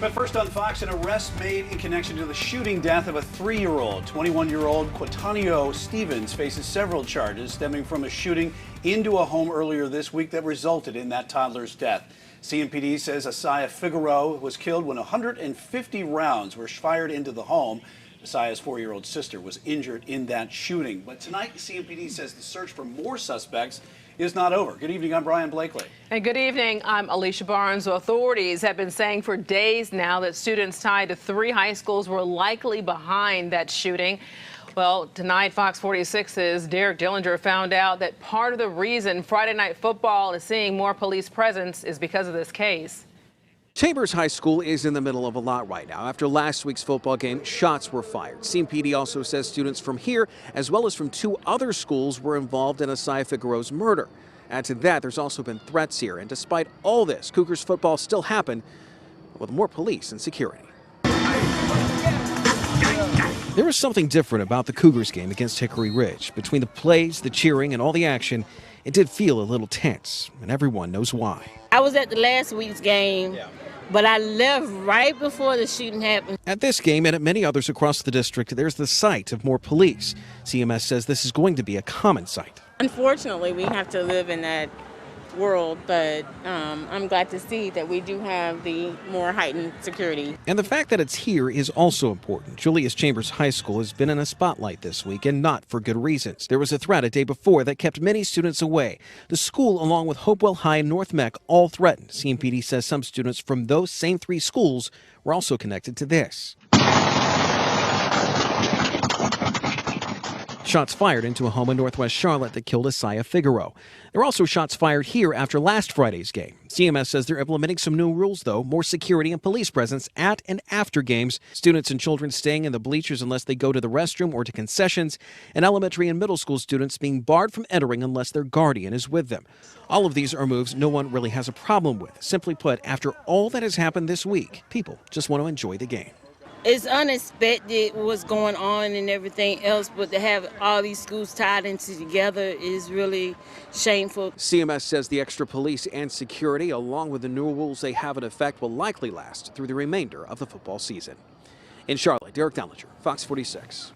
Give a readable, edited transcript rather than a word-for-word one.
But first on Fox, an arrest made in connection to the shooting death of a 3-year-old. 21-year-old Quatanio Stevens faces several charges stemming from a shooting into a home earlier this week that resulted in that toddler's death. CMPD says Asaya Figueroa was killed when 150 rounds were fired into the home. Asaya's 4-year-old sister was injured in that shooting. But tonight, CMPD says the search for more suspects is not over. Good evening, I'm Brian Blakely. And good evening, I'm Alicia Barnes. Authorities have been saying for days now that students tied to 3 high schools were likely behind that shooting. Well, tonight, Fox 46's Derek Dillinger found out that part of the reason Friday Night Football is seeing more police presence is because of this case. Chambers High School is in the middle of a lot right now. After last week's football game, shots were fired. CMPD also says students from here, as well as from 2 other schools, were involved in Asaya Figueroa's murder. Add to that, there's also been threats here. And despite all this, Cougars football still happened with more police and security. There was something different about the Cougars game against Hickory Ridge. Between the plays, the cheering, and all the action, it did feel a little tense, and everyone knows why. I was at the last week's game, but I left right before the shooting happened. At this game and at many others across the district, there's the sight of more police. CMS says this is going to be a common sight. Unfortunately, we have to live in that world, but I'm glad to see that we do have the more heightened security. And the fact that it's here is also important. Julius Chambers High School has been in a spotlight this week, and not for good reasons. There was a threat a day before that kept many students away. The school, along with Hopewell High and North Meck, all threatened. CMPD says some students from those same 3 schools were also connected to this. Shots fired into a home in northwest Charlotte that killed Asaya Figueroa. There were also shots fired here after last Friday's game. CMS says they're implementing some new rules, though, more security and police presence at and after games, students and children staying in the bleachers unless they go to the restroom or to concessions, and elementary and middle school students being barred from entering unless their guardian is with them. All of these are moves no one really has a problem with. Simply put, after all that has happened this week, people just want to enjoy the game. It's unexpected what's going on and everything else, but to have all these schools tied into together is really shameful. CMS says the extra police and security, along with the new rules they have in effect, will likely last through the remainder of the football season. In Charlotte, Derek Dillinger, Fox 46.